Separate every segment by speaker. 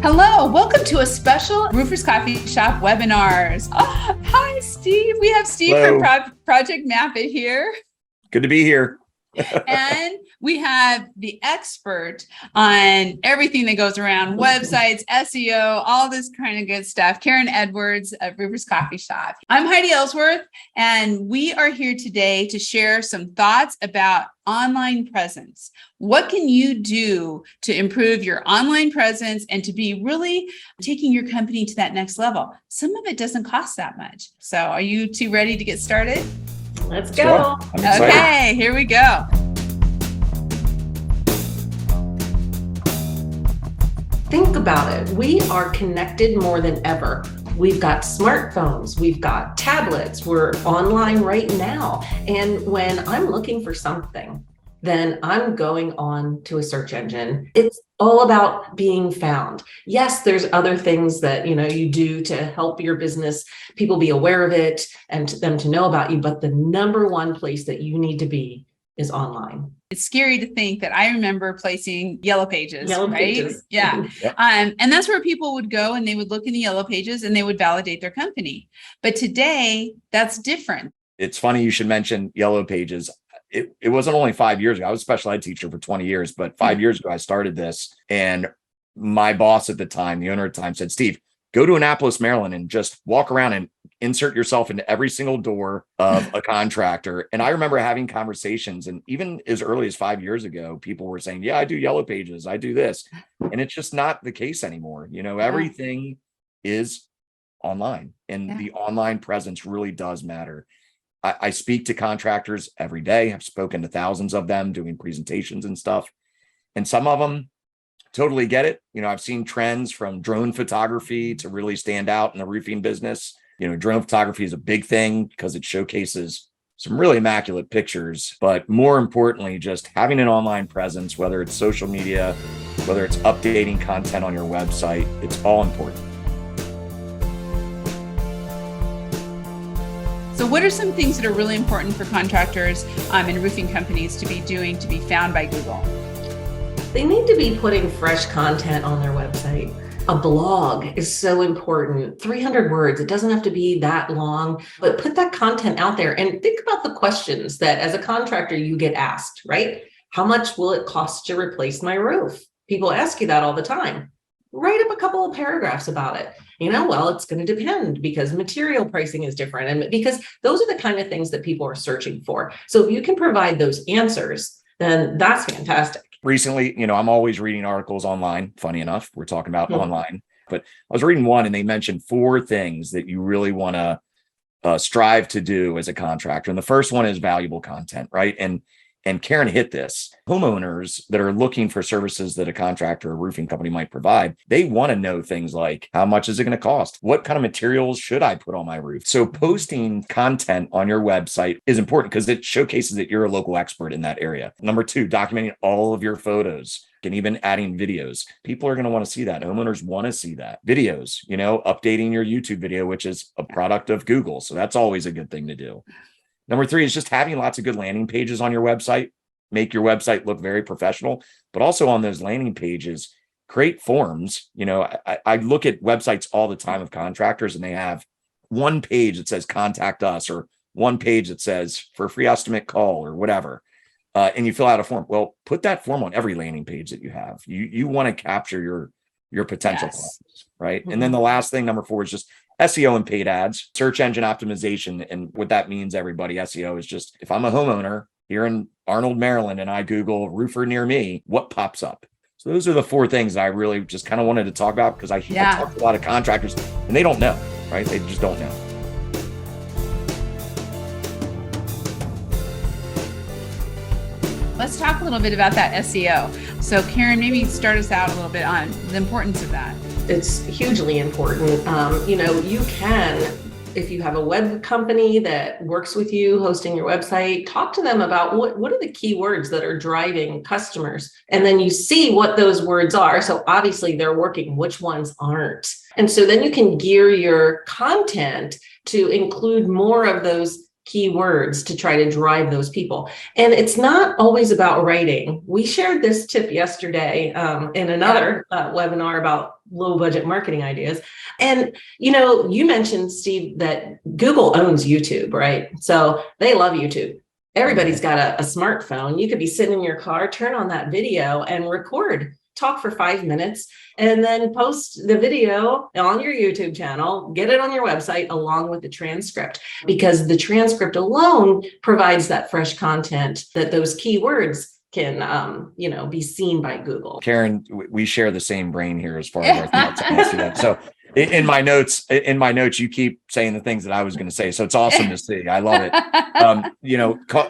Speaker 1: Hello, welcome to a special Roofers Coffee Shop webinars. Oh, hi, Steve. We have Steve
Speaker 2: Hello.
Speaker 1: from Project Map It here.
Speaker 2: Good to be here.
Speaker 1: And we have the expert on everything that goes around websites, SEO, all this kind of good stuff, Karen Edwards of Roofers Coffee Shop. I'm Heidi Ellsworth, and we are here today to share some thoughts about online presence. What can you do to improve your online presence and to be really taking your company to that next level? Some of it doesn't cost that much. So are you two ready to get started?
Speaker 3: Let's go.
Speaker 1: Okay, here we go.
Speaker 3: Think about it. We are connected more than ever. We've got smartphones, we've got tablets, we're online right now. And when I'm looking for something, then I'm going on to a search engine. It's all about being found. Yes, there's other things that you do to help your business, people be aware of it and to them to know about you, but the number one place that you need to be is online.
Speaker 1: It's scary to think that I remember placing yellow pages, right?
Speaker 3: Pages.
Speaker 1: Yeah.
Speaker 2: Yep.
Speaker 1: And that's where people would go and they would look in the yellow pages and they would validate their company. But today, that's different.
Speaker 2: It's funny you should mention yellow pages. It wasn't only 5 years ago. I was a special ed teacher for 20 years, but 5 years ago, I started this. And my boss at the time, the owner at the time, said, Steve, go to Annapolis, Maryland, and just walk around and insert yourself into every single door of a contractor. And I remember having conversations, and even as early as 5 years ago, people were saying, yeah, I do yellow pages, I do this. And it's just not the case anymore. Everything is online, and the online presence really does matter. I speak to contractors every day. I've spoken to thousands of them doing presentations and stuff. And some of them totally get it. I've seen trends from drone photography to really stand out in the roofing business. Drone photography is a big thing because it showcases some really immaculate pictures, but more importantly, just having an online presence, whether it's social media, whether it's updating content on your website, it's all important.
Speaker 1: So what are some things that are really important for contractors and roofing companies to be doing to be found by Google?
Speaker 3: They need to be putting fresh content on their website. A blog is so important. 300 words, it doesn't have to be that long, but put that content out there and think about the questions that as a contractor you get asked, right? How much will it cost to replace my roof? People ask you that all the time. Write up a couple of paragraphs about it. Well, it's going to depend because material pricing is different, and because those are the kind of things that people are searching for. So if you can provide those answers, then that's fantastic.
Speaker 2: Recently, I'm always reading articles online. Funny enough, we're talking about online, but I was reading one and they mentioned 4 things that you really want to strive to do as a contractor. And the first one is valuable content, right? And Karen hit this. Homeowners that are looking for services that a contractor or roofing company might provide, they want to know things like, how much is it going to cost? What kind of materials should I put on my roof? So posting content on your website is important because it showcases that you're a local expert in that area. Number 2, documenting all of your photos and even adding videos. People are going to want to see that. Homeowners want to see that. Videos, updating your YouTube video, which is a product of Google. So that's always a good thing to do. Number 3 is just having lots of good landing pages on your website. Make your website look very professional, but also on those landing pages, create forms. I look at websites all the time of contractors and they have one page that says contact us or one page that says for a free estimate call or whatever. And you fill out a form. Well, put that form on every landing page that you have. You want to capture your potential clients, right? Mm-hmm. And then the last thing, number 4, is just SEO and paid ads, search engine optimization. And what that means, everybody, SEO is just, if I'm a homeowner here in Arnold, Maryland, and I Google roofer near me, what pops up? So those are the 4 things that I really just kind of wanted to talk about because I talk to a lot of contractors and they don't know, right? They just don't know.
Speaker 1: Let's talk a little bit about that SEO. So Karen, maybe start us out a little bit on the importance of that.
Speaker 3: It's hugely important. You can, if you have a web company that works with you hosting your website, talk to them about what are the keywords that are driving customers. And then you see what those words are. So obviously they're working, which ones aren't. And so then you can gear your content to include more of those keywords to try to drive those people. And it's not always about writing. We shared this tip yesterday in another webinar about low budget marketing ideas. And, you mentioned, Steve, that Google owns YouTube, right? So they love YouTube. Everybody's got a smartphone. You could be sitting in your car, turn on that video and record, talk for 5 minutes, and then post the video on your YouTube channel, get it on your website along with the transcript, because the transcript alone provides that fresh content that those keywords can, be seen by Google.
Speaker 2: Karen, we share the same brain here as far as our thoughts on that. So in my notes, you keep saying the things that I was going to say. So it's awesome to see. I love it.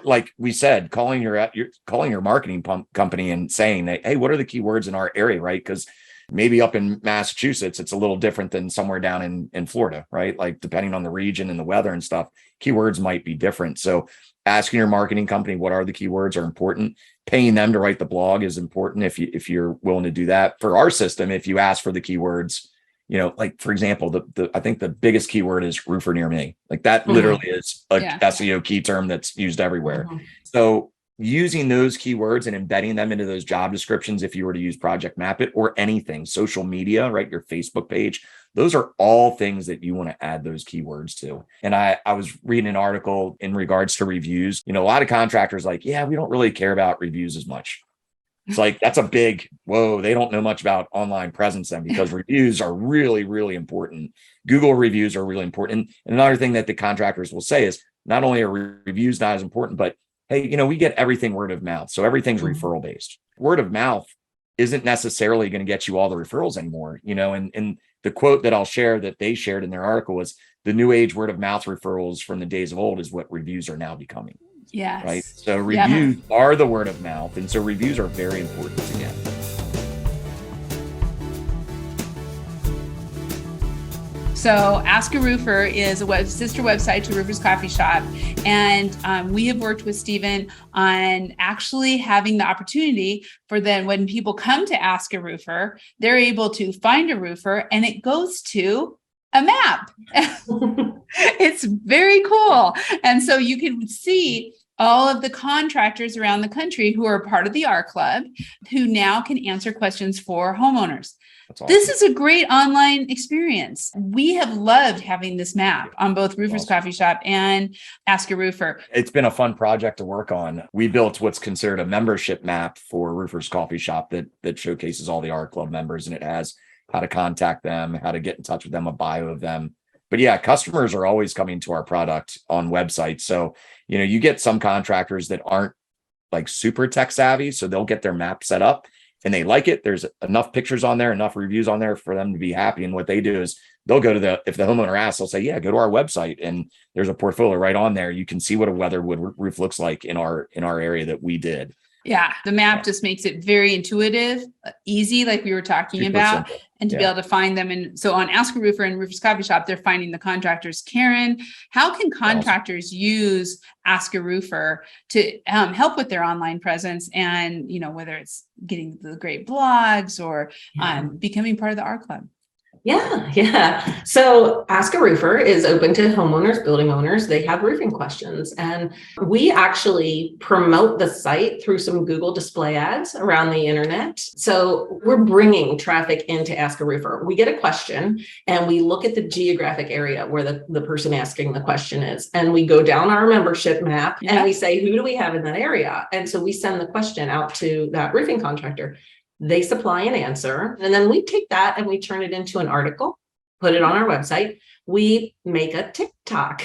Speaker 2: Like we said, calling your marketing company and saying that, hey, what are the keywords in our area, right? Because maybe up in Massachusetts, it's a little different than somewhere down in Florida, right? Like depending on the region and the weather and stuff, keywords might be different. So asking your marketing company what are the keywords are important. Paying them to write the blog is important if you're willing to do that. For our system, if you ask for the keywords, like for example, I think the biggest keyword is roofer near me. Like that literally is a SEO key term that's used everywhere. So using those keywords and embedding them into those job descriptions, if you were to use Project Map It or anything, social media, right? Your Facebook page, those are all things that you want to add those keywords to. And I was reading an article in regards to reviews. A lot of contractors like, yeah, we don't really care about reviews as much. It's like, that's a big, whoa, they don't know much about online presence then, because reviews are really, really important. Google reviews are really important. And another thing that the contractors will say is not only are reviews not as important, but hey, we get everything word of mouth. So everything's referral based. Word of mouth isn't necessarily going to get you all the referrals anymore, and the quote that I'll share that they shared in their article was the new age word of mouth referrals from the days of old is what reviews are now becoming.
Speaker 1: Yes.
Speaker 2: Right. So reviews are the word of mouth. And so reviews are very important again.
Speaker 1: So Ask a Roofer is a sister website to Roofer's Coffee Shop. And we have worked with Stephen on actually having the opportunity for then when people come to Ask a Roofer, they're able to find a roofer and it goes to a map. It's very cool. And so you can see all of the contractors around the country who are part of the R Club, who now can answer questions for homeowners. Awesome. This is a great online experience. We have loved having this map on both Roofer's Coffee Shop and Ask a Roofer.
Speaker 2: It's been a fun project to work on. We built what's considered a membership map for Roofer's Coffee Shop that showcases all the R Club members, and it has how to contact them, how to get in touch with them, a bio of them. But yeah, customers are always coming to our product on websites. So, you get some contractors that aren't like super tech savvy, so they'll get their map set up and they like it. There's enough pictures on there, enough reviews on there for them to be happy. And what they do is they'll go to if the homeowner asks, they'll say, yeah, go to our website. And there's a portfolio right on there. You can see what a weatherwood roof looks like in our area that we did.
Speaker 1: Yeah, the map just makes it very intuitive, easy, like we were talking about, simple. And to be able to find them. And so on Ask a Roofer and Roofer's Coffee Shop, they're finding the contractors. Karen, how can contractors use Ask a Roofer to help with their online presence and, whether it's getting the great blogs or becoming part of the R Club?
Speaker 3: Yeah. So Ask a Roofer is open to homeowners, building owners. They have roofing questions. And we actually promote the site through some Google display ads around the internet. So we're bringing traffic into Ask a Roofer. We get a question and we look at the geographic area where the person asking the question is. And we go down our membership map and we say, who do we have in that area? And so we send the question out to that roofing contractor. They supply an answer, and then we take that and we turn it into an article, put it on our website. We make a TikTok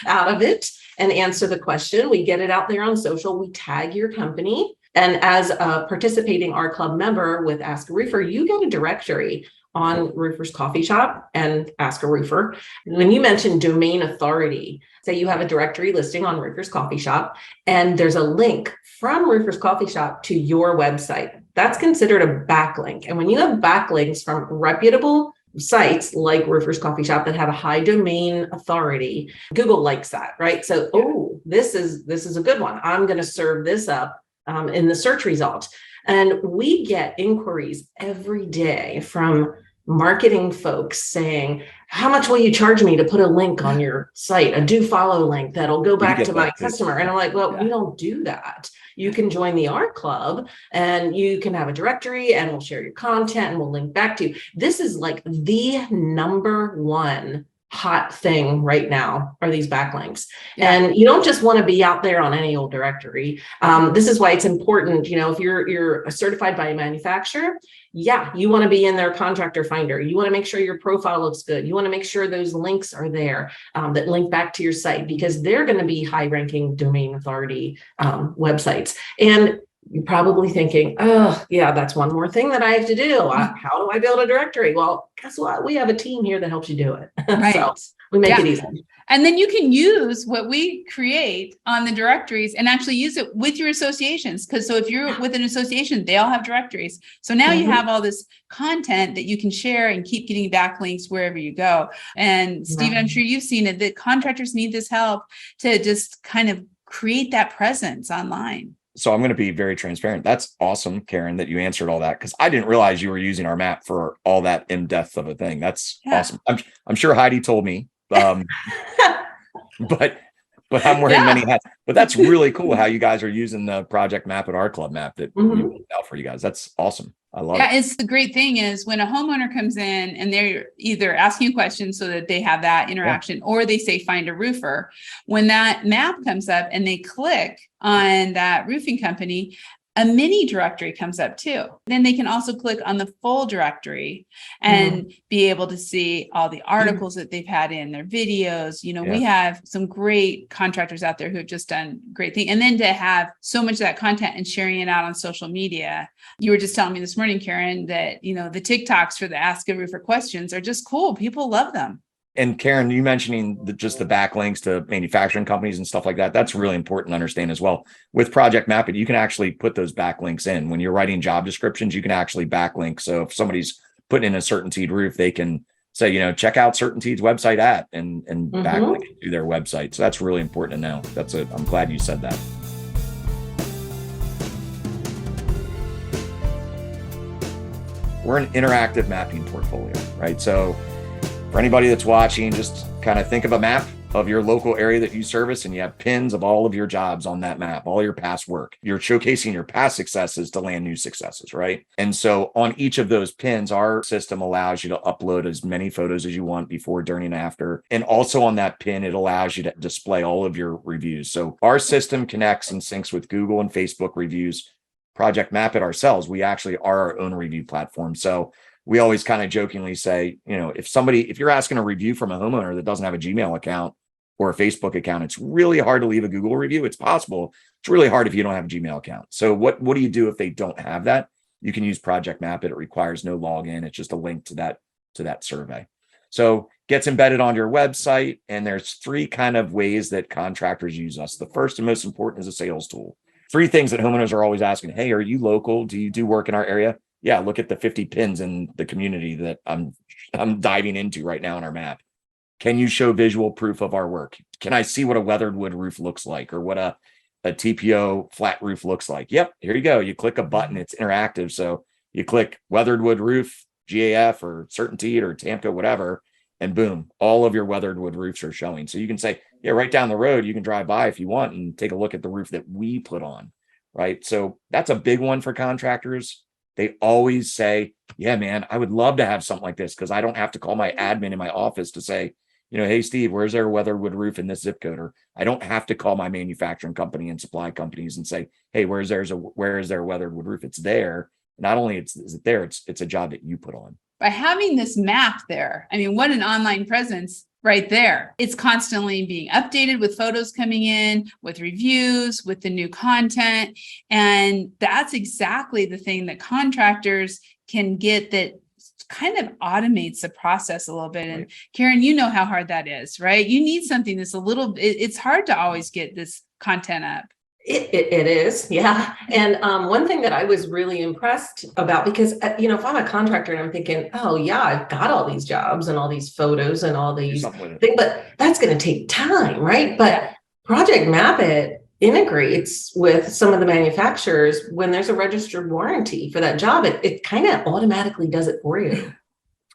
Speaker 3: out of it and answer the question. We get it out there on social. We tag your company. And as a participating R Club member with Ask a Roofer, you get a directory on Roofer's Coffee Shop and Ask a Roofer. When you mentioned domain authority, say you have a directory listing on Roofer's Coffee Shop, and there's a link from Roofer's Coffee Shop to your website. That's considered a backlink. And when you have backlinks from reputable sites like Roofer's Coffee Shop that have a high domain authority, Google likes that, right? So, this is a good one. I'm going to serve this up in the search results. And we get inquiries every day from marketing folks saying, how much will you charge me to put a link on your site, a do follow link that'll go back to my customer? And I'm like, well, we don't do that. You can join the art club and you can have a directory and we'll share your content and we'll link back to you. This is like the number one hot thing right now are these backlinks. Yeah. And you don't just want to be out there on any old directory. This is why it's important, if you're certified by a manufacturer, you want to be in their contractor finder. You want to make sure your profile looks good. You want to make sure those links are there that link back to your site, because they're going to be high ranking domain authority websites. And you're probably thinking, oh, yeah, that's one more thing that I have to do. How do I build a directory? Well, guess what? We have a team here that helps you do it.
Speaker 1: Right.
Speaker 3: So we make it easy.
Speaker 1: And then you can use what we create on the directories and actually use it with your associations. So if you're with an association, they all have directories. So now you have all this content that you can share and keep getting backlinks wherever you go. And Stephen, I'm sure you've seen it, that contractors need this help to just kind of create that presence online.
Speaker 2: So I'm going to be very transparent. That's awesome, Karen, that you answered all that, because I didn't realize you were using our map for all that in depth of a thing. That's awesome. I'm sure Heidi told me, but I'm wearing many hats. But that's really cool how you guys are using the project map at our club map that we built out for you guys. That's awesome. I love it. Yeah,
Speaker 1: it's the great thing is when a homeowner comes in and they're either asking questions so that they have that interaction, or they say find a roofer. When that map comes up and they click on that roofing company, a mini directory comes up too. Then they can also click on the full directory and be able to see all the articles that they've had in their videos. We have some great contractors out there who have just done great things. And then to have so much of that content and sharing it out on social media. You were just telling me this morning, Karen, that, the TikToks for the Ask a Roofer questions are just cool. People love them.
Speaker 2: And Karen, you mentioning just the backlinks to manufacturing companies and stuff like that, that's really important to understand as well. With Project Map It, you can actually put those backlinks in. When you're writing job descriptions, you can actually backlink. So if somebody's putting in a Certainteed roof, they can say, check out Certainteed's website and backlink it to their website. So that's really important to know. I'm glad you said that. We're an interactive mapping portfolio, right? So for anybody that's watching, just kind of think of a map of your local area that you service, and you have pins of all of your jobs on that map, all your past work. You're showcasing your past successes to land new successes, right? And so on each of those pins, our system allows you to upload as many photos as you want before, during, and after. And also on that pin, it allows you to display all of your reviews. So our system connects and syncs with Google and Facebook reviews. Project Map It ourselves, we actually are our own review platform. So we always kind of jokingly say, if you're asking a review from a homeowner that doesn't have a Gmail account or a Facebook account, it's really hard to leave a Google review. It's possible. It's really hard if you don't have a Gmail account. So what do you do if they don't have that? You can use Project Map It. It requires no login. It's just a link to that survey. So gets embedded on your website. And there's 3 kind of ways that contractors use us. The first and most important is a sales tool. 3 things that homeowners are always asking. Hey, are you local? Do you do work in our area? Yeah, look at the 50 pins in the community that I'm diving into right now on our map. Can you show visual proof of our work? Can I see what a weathered wood roof looks like, or what a TPO flat roof looks like? Yep, here you go. You click a button, it's interactive. So you click weathered wood roof, GAF or Certainteed or Tamco, whatever, and boom, all of your weathered wood roofs are showing. So you can say, yeah, right down the road, you can drive by if you want and take a look at the roof that we put on, right? So that's a big one for contractors. They always say, yeah, man, I would love to have something like this, because I don't have to call my admin in my office to say, hey, Steve, where's their weathered wood roof in this zip code? Or I don't have to call my manufacturing company and supply companies and say, hey, where is their weathered wood roof? It's there. Not only is it there, it's a job that you put on.
Speaker 1: By having this map there, what an online presence right there. It's constantly being updated with photos coming in, with reviews, with the new content. And that's exactly the thing that contractors can get that kind of automates the process a little bit. And Karen, you know how hard that is, right? You need something that's it's hard to always get this content up.
Speaker 3: It is. Yeah. And one thing that I was really impressed about, because, if I'm a contractor and I'm thinking, oh yeah, I've got all these jobs and all these photos and all these things, but that's going to take time, right? But Project Map It integrates with some of the manufacturers. When there's a registered warranty for that job, it kind of automatically does it for you.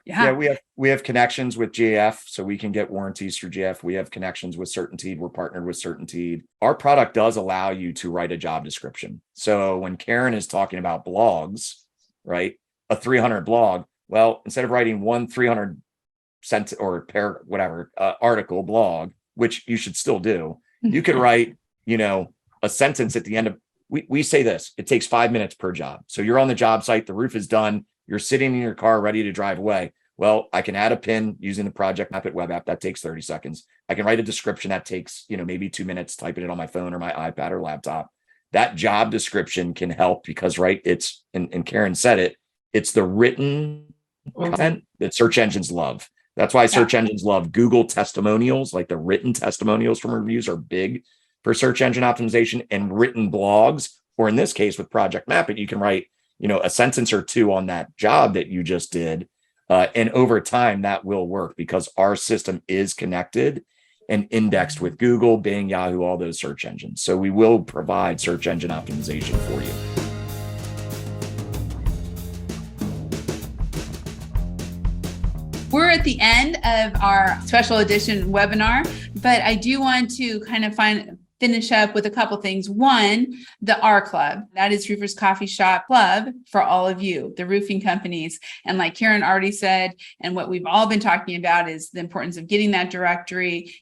Speaker 2: Yeah, we have connections with GF, so we can get warranties through GF. We have connections with Certainteed. We're partnered with Certainteed. Our product does allow you to write a job description. So when Karen is talking about blogs, right, a 300 blog, well, instead of writing one 300 article blog, which you should still do, you could write, a sentence at the end of. We say this: it takes 5 minutes per job. So you're on the job site, the roof is done. You're sitting in your car ready to drive away. Well, I can add a pin using the Project Map It web app. That takes 30 seconds. I can write a description that takes, maybe 2 minutes, typing it on my phone or my iPad or laptop. That job description can help because, right, it's, and Karen said it, it's the written content that search engines love. That's why search engines love Google testimonials, like the written testimonials from reviews are big for search engine optimization, and written blogs, or in this case with Project Map It, you can write a sentence or two on that job that you just did. And over time, that will work because our system is connected and indexed with Google, Bing, Yahoo, all those search engines. So we will provide search engine optimization for you.
Speaker 1: We're at the end of our special edition webinar, but I do want to kind of finish up with a couple things. One, the R Club, that is Roofers Coffee Shop Club for all of you, the roofing companies. And like Karen already said, and what we've all been talking about is the importance of getting that directory,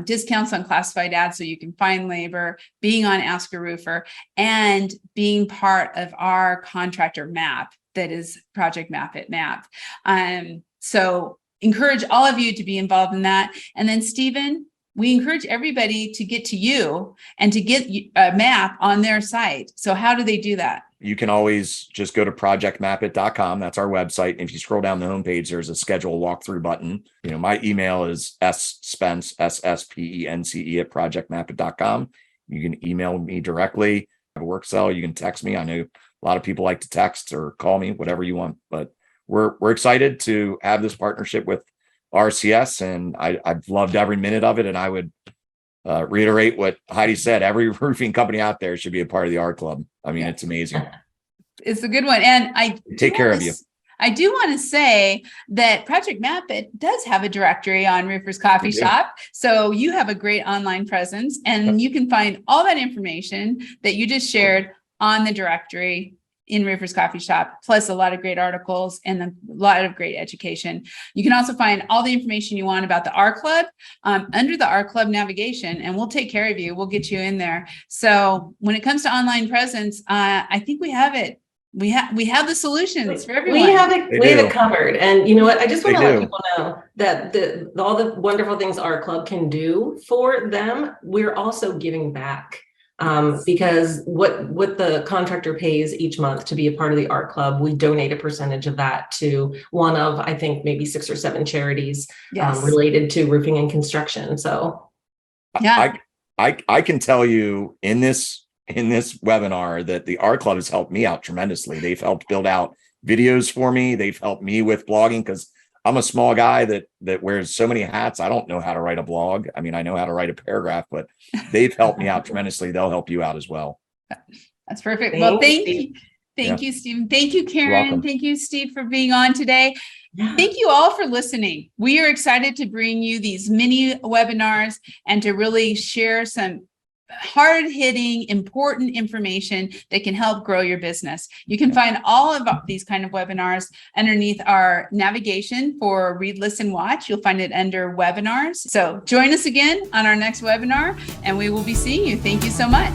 Speaker 1: discounts on classified ads so you can find labor, being on Ask a Roofer, and being part of our contractor map that is Project Map It map. So encourage all of you to be involved in that. And then Stephen, we encourage everybody to get to you and to get a map on their site. So how do they do that?
Speaker 2: You can always just go to projectmapit.com. That's our website. If you scroll down the homepage, there's a schedule walkthrough button. My email is sspence, SSPENCE at projectmapit.com. You can email me directly. I have a work cell. You can text me. I know a lot of people like to text or call me, whatever you want, but we're excited to have this partnership with RCS, and I've loved every minute of it. And I would reiterate what Heidi said: every roofing company out there should be a part of the R Club. I mean, it's amazing.
Speaker 1: It's a good one, and I
Speaker 2: take care of you.
Speaker 1: I do want to say that Project Map It does have a directory on Roofers Coffee Shop, so you have a great online presence, and you can find all that information that you just shared on the directory in Roofers Coffee Shop, plus a lot of great articles and a lot of great education. You can also find all the information you want about the R Club under the R Club navigation, and we'll take care of you. We'll get you in there. So when it comes to online presence, I think we have it. We have the solutions for everyone.
Speaker 3: We have it covered. And you know what? I just want to let people know that all the wonderful things our club can do for them, we're also giving back. Because what the contractor pays each month to be a part of the art club, we donate a percentage of that to one of, I think, maybe 6 or 7 charities related to roofing and construction. So
Speaker 1: yeah,
Speaker 2: I can tell you in this webinar that the art club has helped me out tremendously. They've helped build out videos for me. They've helped me with blogging because I'm a small guy that wears so many hats. I don't know how to write a blog. I mean, I know how to write a paragraph, but they've helped me out tremendously. They'll help you out as well.
Speaker 1: That's perfect. Well, thank you. Thank you, Stephen. Thank you, Karen. Thank you, Steve, for being on today. Thank you all for listening. We are excited to bring you these mini webinars and to really share some hard-hitting, important information that can help grow your business. You can find all of these kind of webinars underneath our navigation for Read, Listen, Watch. You'll find it under webinars. So join us again on our next webinar, and we will be seeing you. Thank you so much.